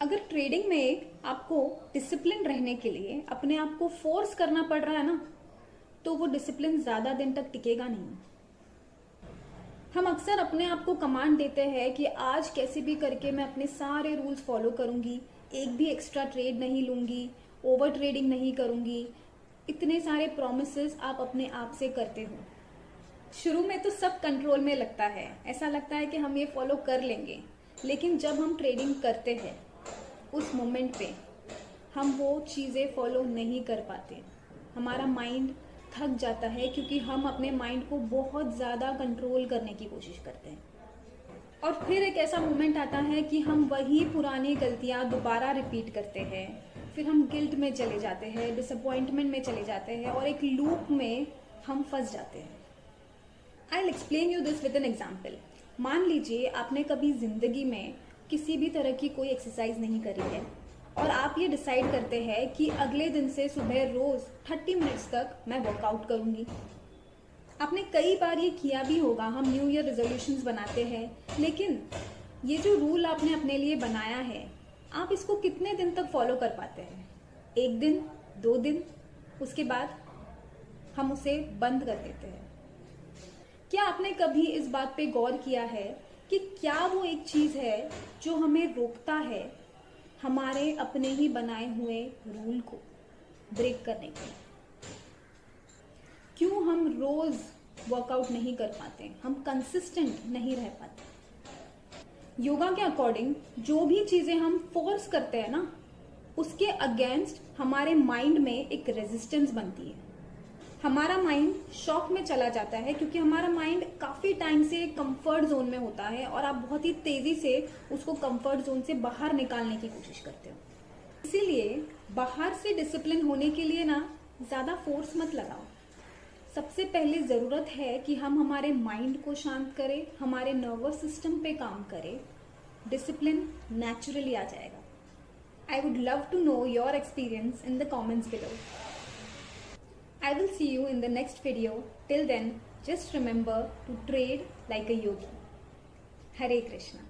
अगर ट्रेडिंग में आपको डिसिप्लिन रहने के लिए अपने आप को फोर्स करना पड़ रहा है ना, तो वो डिसिप्लिन ज्यादा दिन तक टिकेगा नहीं। हम अक्सर अपने आप को कमांड देते हैं कि आज कैसे भी करके मैं अपने सारे रूल्स फॉलो करूंगी, एक भी एक्स्ट्रा ट्रेड नहीं लूंगी, ओवर ट्रेडिंग नहीं करूंगी। इतने सारे प्रोमिसेस आप अपने आप से करते हो। शुरू में तो सब कंट्रोल में लगता है, ऐसा लगता है कि हम ये फॉलो कर लेंगे, लेकिन जब हम ट्रेडिंग करते हैं उस मोमेंट पे हम वो चीज़ें फॉलो नहीं कर पाते। हमारा माइंड थक जाता है क्योंकि हम अपने माइंड को बहुत ज़्यादा कंट्रोल करने की कोशिश करते हैं। और फिर एक ऐसा मोमेंट आता है कि हम वही पुरानी गलतियां दोबारा रिपीट करते हैं। फिर हम गिल्ट में चले जाते हैं, डिसअपॉइंटमेंट में चले जाते हैं और एक लूप में हम फंस जाते हैं। I will explain you this with an example. मान लीजिए आपने कभी जिंदगी में किसी भी तरह की कोई एक्सरसाइज नहीं करी है और आप ये डिसाइड करते हैं कि अगले दिन से सुबह रोज 30 मिनट्स तक मैं वर्कआउट करूंगी। आपने कई बार ये किया भी होगा, हम न्यू ईयर रेजोल्यूशंस बनाते हैं, लेकिन ये जो रूल आपने अपने लिए बनाया है, आप इसको कितने दिन तक फॉलो कर पाते हैं? एक दिन, 2 दिन, उसके बाद हम उसे बंद कर देते हैं। क्या आपने कभी इस बात पे गौर किया है कि क्या वो एक चीज है जो हमें रोकता है हमारे अपने ही बनाए हुए रूल को ब्रेक करने के? क्यों हम रोज वर्कआउट नहीं कर पाते, हम कंसिस्टेंट नहीं रह पाते? योगा के अकॉर्डिंग जो भी चीजें हम फोर्स करते हैं ना, उसके अगेंस्ट हमारे माइंड में एक रेजिस्टेंस बनती है। हमारा माइंड शॉक में चला जाता है क्योंकि हमारा माइंड काफी टाइम से कंफर्ट जोन में होता है और आप बहुत ही तेजी से उसको कंफर्ट जोन से बाहर निकालने की कोशिश करते हो। इसीलिए बाहर से डिसिप्लिन होने के लिए ना ज्यादा फोर्स मत लगाओ। सबसे पहले जरूरत है कि हम हमारे माइंड को शांत करें, हमारे नर्वस सिस्टम पे काम करें। डिसिप्लिन नेचुरली आ जाएगा। I would love to know your experience in the comments below. I will see you in the next video. Till then, just remember to trade like a yogi. Hare Krishna.